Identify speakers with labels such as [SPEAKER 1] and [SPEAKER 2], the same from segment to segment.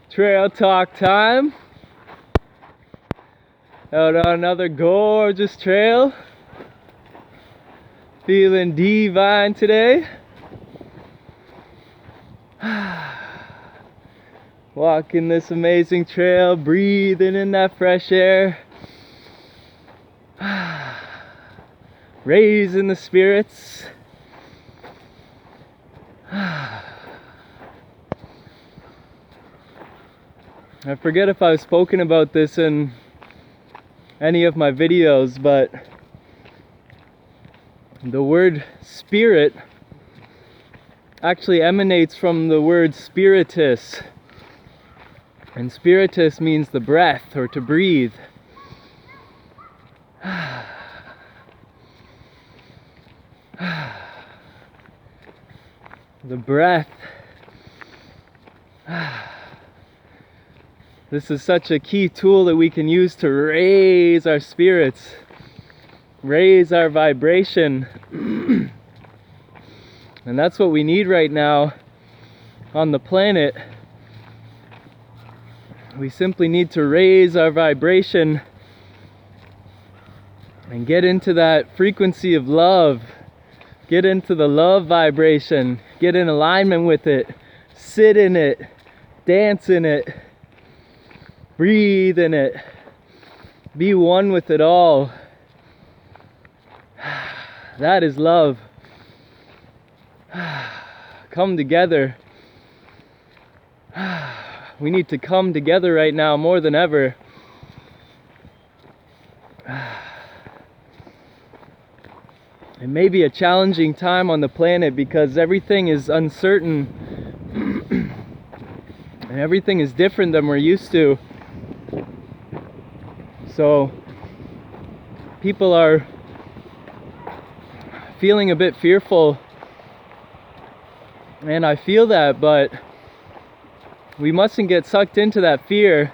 [SPEAKER 1] Trail talk time. Out on another gorgeous trail. Feeling divine today. Walking this amazing trail, breathing in that fresh air. Raising the spirits. I forget if I've spoken about this in any of my videos, but the word spirit actually emanates from the word spiritus. And spiritus means the breath, or to breathe. The breath. This is such a key tool that we can use to raise our spirits, raise our vibration. And that's what we need right now on the planet. We simply need to raise our vibration and get into that frequency of love. Get into the love vibration. Get in alignment with it. Sit in it. Dance in it. Breathe in it. Be one with it all. That is love. Come together. We need to come together right now more than ever. It may be a challenging time on the planet because everything is uncertain and everything is different than we're used to. So people are feeling a bit fearful, and I feel that, but we mustn't get sucked into that fear.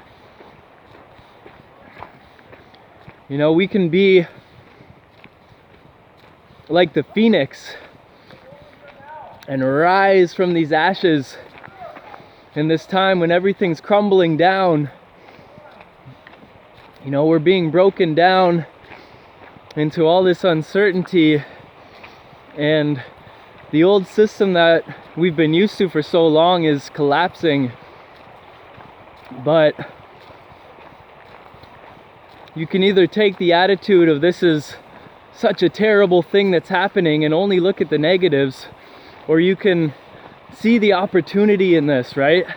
[SPEAKER 1] You know, we can be like the phoenix and rise from these ashes in this time when everything's crumbling down. You know, we're being broken down into all this uncertainty, and the old system that we've been used to for so long is collapsing. But you can either take the attitude of this is such a terrible thing that's happening and only look at the negatives, or you can see the opportunity in this, right?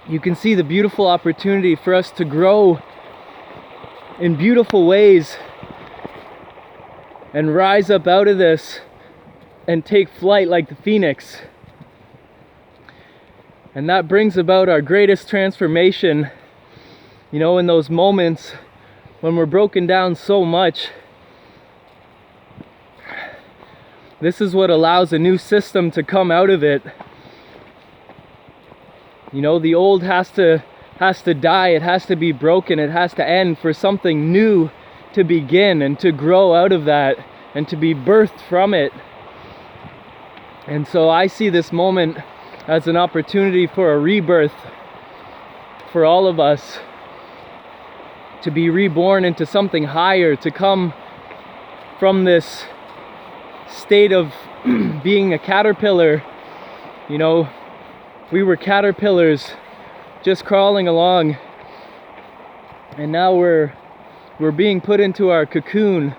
[SPEAKER 1] You can see the beautiful opportunity for us to grow in beautiful ways and rise up out of this and take flight like the phoenix. And that brings about our greatest transformation. You know, in those moments when we're broken down so much, this is what allows a new system to come out of it. You know, the old has to die, it has to be broken, it has to end for something new to begin and to grow out of that and to be birthed from it. And so I see this moment as an opportunity for a rebirth for all of us, to be reborn into something higher, to come from this state of being a caterpillar. You know, we were caterpillars just crawling along, and now we're being put into our cocoon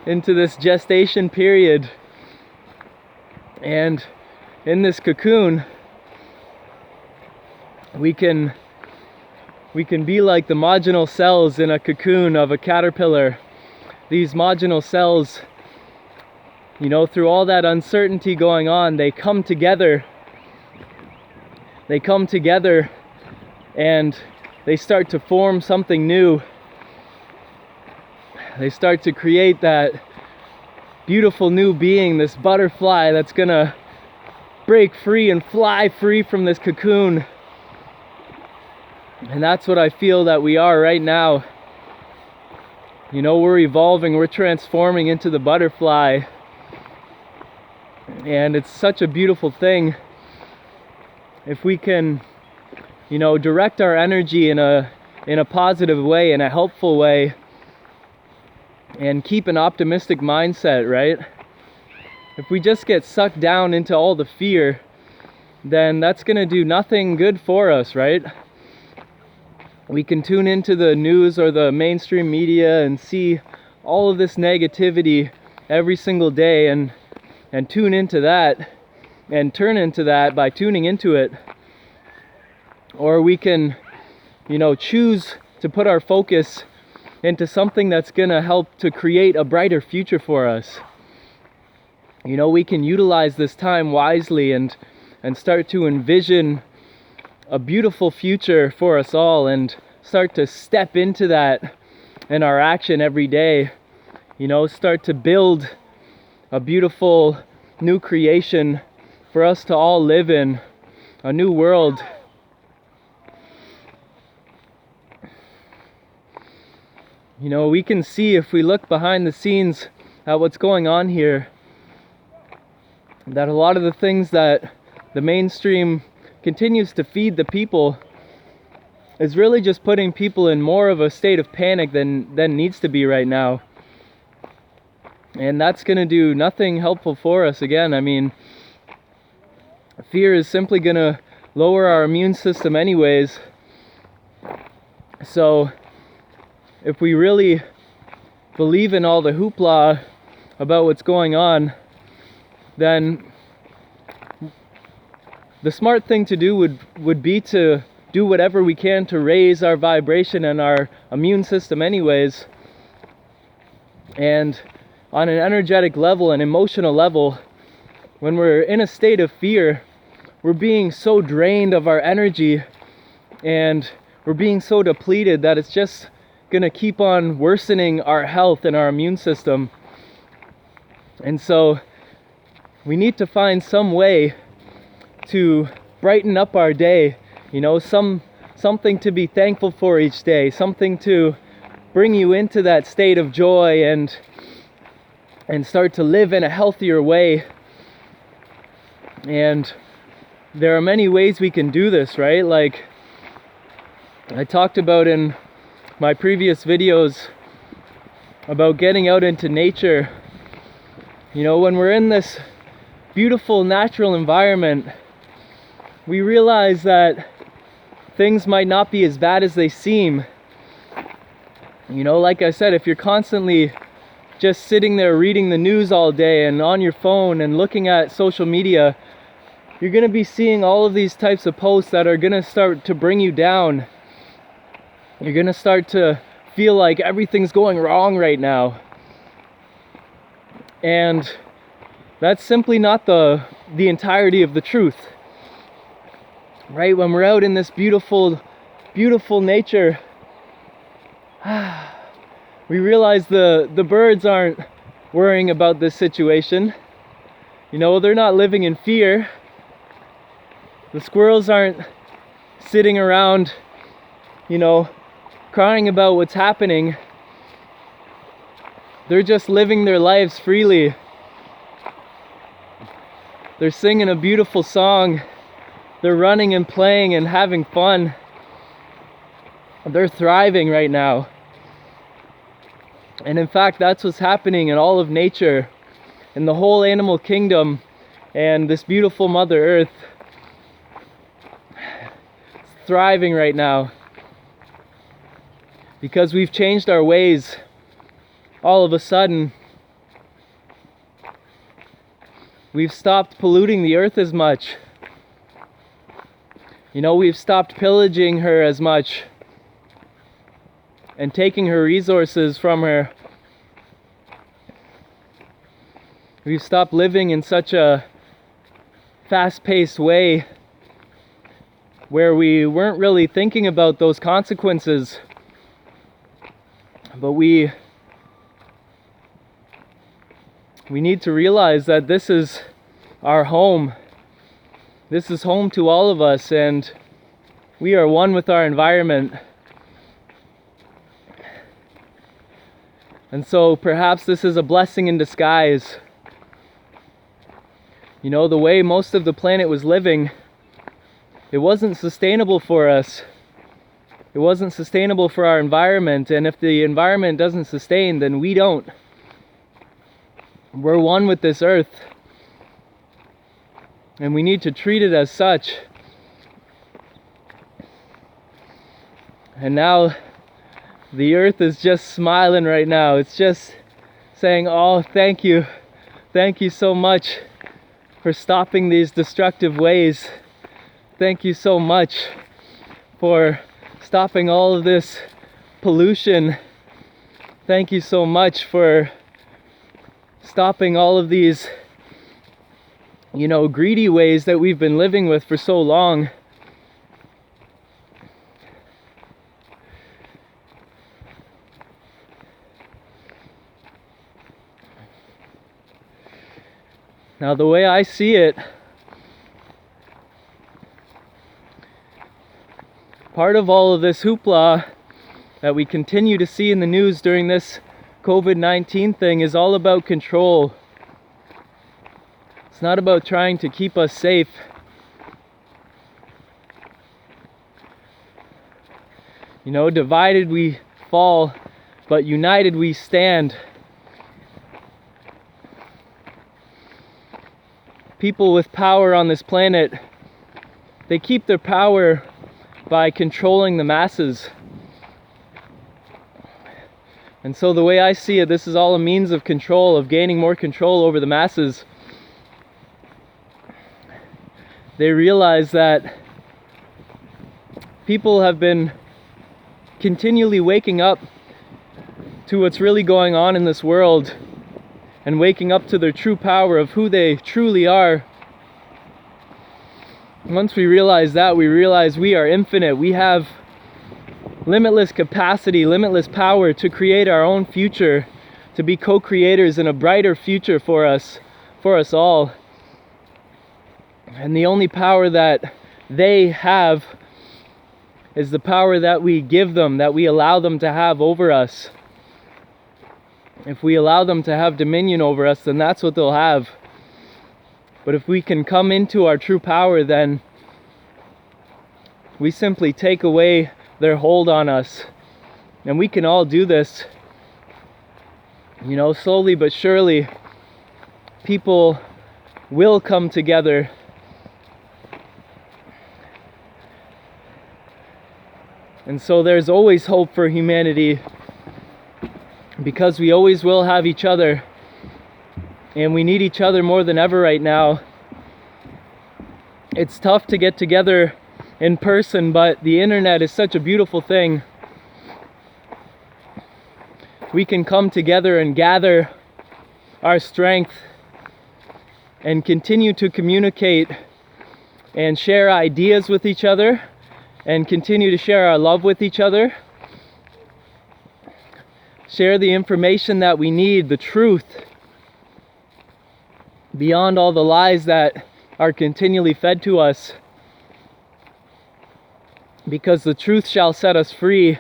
[SPEAKER 1] into this gestation period. And in this cocoon we can be like the marginal cells in a cocoon of a caterpillar. These marginal cells, you know, through all that uncertainty going on, they come together. They come together and they start to form something new. They start to create that beautiful new being, this butterfly that's gonna break free and fly free from this cocoon. And that's what I feel that we are right now. You know, we're evolving, we're transforming into the butterfly. And it's such a beautiful thing if we can, direct our energy in a positive way, in a helpful way, and keep an optimistic mindset, right? If we just get sucked down into all the fear, then that's going to do nothing good for us, right? We can tune into the news or the mainstream media and see all of this negativity every single day and tune into that and turn into that by tuning into it. Or we can, choose to put our focus into something that's going to help to create a brighter future for us. We can utilize this time wisely and start to envision a beautiful future for us all and start to step into that in our action every day. Start to build a beautiful new creation for us to all live in, a new world. We can see, if we look behind the scenes at what's going on here, that a lot of the things that the mainstream continues to feed the people is really just putting people in more of a state of panic than needs to be right now. And that's going to do nothing helpful for us. Again, fear is simply going to lower our immune system anyways. So if we really believe in all the hoopla about what's going on, then the smart thing to do would be to do whatever we can to raise our vibration and our immune system anyways. And on an energetic level, an emotional level, when we're in a state of fear, we're being so drained of our energy and we're being so depleted that it's just gonna keep on worsening our health and our immune system. And so we need to find some way to brighten up our day, something to be thankful for each day, something to bring you into that state of joy and start to live in a healthier way. And there are many ways we can do this, right? Like I talked about in my previous videos about getting out into nature. When we're in this beautiful natural environment, we realize that things might not be as bad as they seem. Like I said, if you're constantly just sitting there reading the news all day and on your phone and looking at social media, you're going to be seeing all of these types of posts that are going to start to bring you down. You're going to start to feel like everything's going wrong right now. And that's simply not the entirety of the truth. Right? When we're out in this beautiful, beautiful nature, we realize the birds aren't worrying about this situation. They're not living in fear. The squirrels aren't sitting around, crying about what's happening. They're just living their lives freely. They're singing a beautiful song. They're running and playing and having fun. They're thriving right now. And in fact, that's what's happening in all of nature, in the whole animal kingdom and this beautiful Mother Earth. It's thriving right now because we've changed our ways all of a sudden. We've stopped polluting the earth as much. We've stopped pillaging her as much and taking her resources from her. We've stopped living in such a fast-paced way where we weren't really thinking about those consequences. But we need to realize that this is our home. This is home to all of us, and we are one with our environment. And so perhaps this is a blessing in disguise. You know, the way most of the planet was living, it wasn't sustainable for us. It wasn't sustainable for our environment, and if the environment doesn't sustain, then we don't. We're one with this earth, and we need to treat it as such. And now the earth is just smiling right now. It's just saying, oh, thank you so much for stopping these destructive ways. Thank you so much for stopping all of this pollution. Thank you so much for stopping all of these, you know, greedy ways that we've been living with for so long. Now, the way I see it, part of all of this hoopla that we continue to see in the news during this COVID-19 thing is all about control. It's not about trying to keep us safe. You know, divided we fall, but united we stand. People with power on this planet, they keep their power by controlling the masses. And so the way I see it, this is all a means of control, of gaining more control over the masses. They realize that people have been continually waking up to what's really going on in this world and waking up to their true power of who they truly are. Once we realize that, we realize we are infinite. We have limitless capacity, limitless power to create our own future, to be co-creators in a brighter future for us all. And the only power that they have is the power that we give them, that we allow them to have over us. If we allow them to have dominion over us, then that's what they'll have. But if we can come into our true power, then we simply take away their hold on us. And we can all do this. You know, slowly but surely, people will come together. And so there's always hope for humanity, because we always will have each other. And we need each other more than ever right now. It's tough to get together in person, but the internet is such a beautiful thing. We can come together and gather our strength and continue to communicate and share ideas with each other and continue to share our love with each other. Share the information that we need, the truth, beyond all the lies that are continually fed to us. Because the truth shall set us free.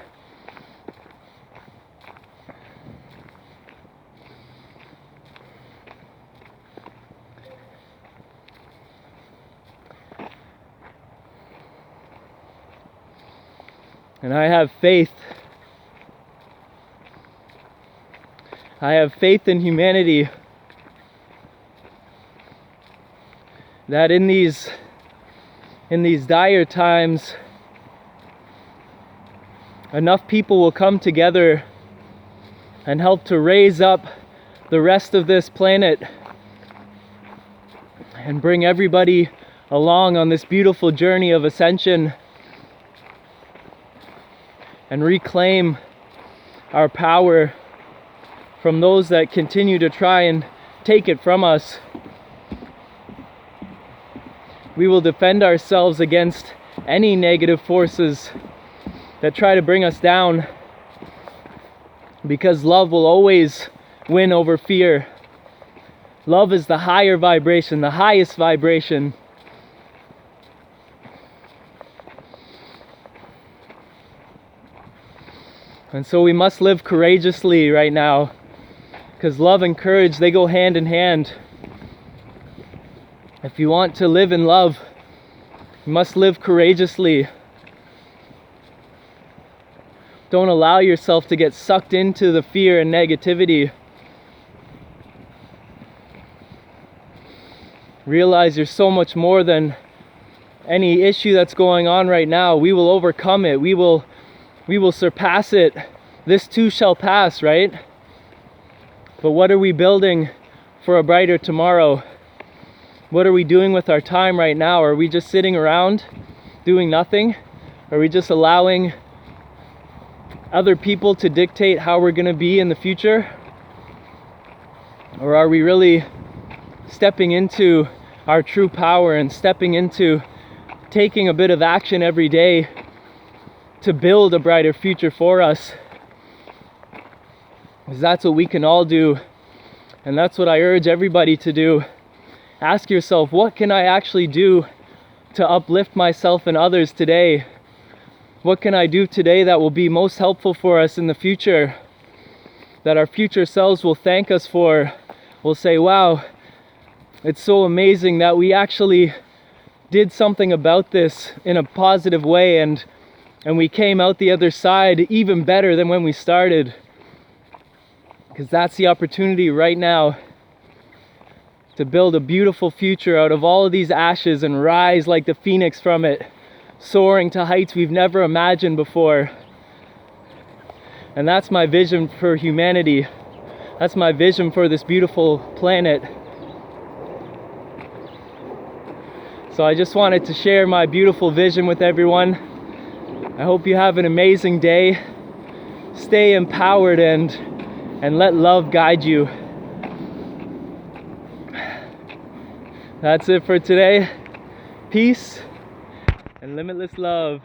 [SPEAKER 1] And I have faith. I have faith in humanity, that in these dire times, enough people will come together and help to raise up the rest of this planet and bring everybody along on this beautiful journey of ascension and reclaim our power from those that continue to try and take it from us. We will defend ourselves against any negative forces that try to bring us down, because love will always win over fear. Love is the higher vibration, the highest vibration. And so we must live courageously right now, because love and courage, they go hand in hand. If you want to live in love, you must live courageously. Don't allow yourself to get sucked into the fear and negativity. Realize you're so much more than any issue that's going on right now. We will overcome it. We will surpass it. This too shall pass, right? But what are we building for a brighter tomorrow? What are we doing with our time right now? Are we just sitting around doing nothing? Are we just allowing other people to dictate how we're going to be in the future? Or are we really stepping into our true power and stepping into taking a bit of action every day to build a brighter future for us? Because that's what we can all do, and that's what I urge everybody to do. Ask yourself, what can I actually do to uplift myself and others today? What can I do today that will be most helpful for us in the future? That our future selves will thank us for, will say, wow, it's so amazing that we actually did something about this in a positive way, and we came out the other side even better than when we started. Because that's the opportunity right now to build a beautiful future out of all of these ashes and rise like the phoenix from it, soaring to heights we've never imagined before. And that's my vision for humanity. That's my vision for this beautiful planet. So I just wanted to share my beautiful vision with everyone. I hope you have an amazing day. Stay empowered and let love guide you. That's it for today. Peace and limitless love.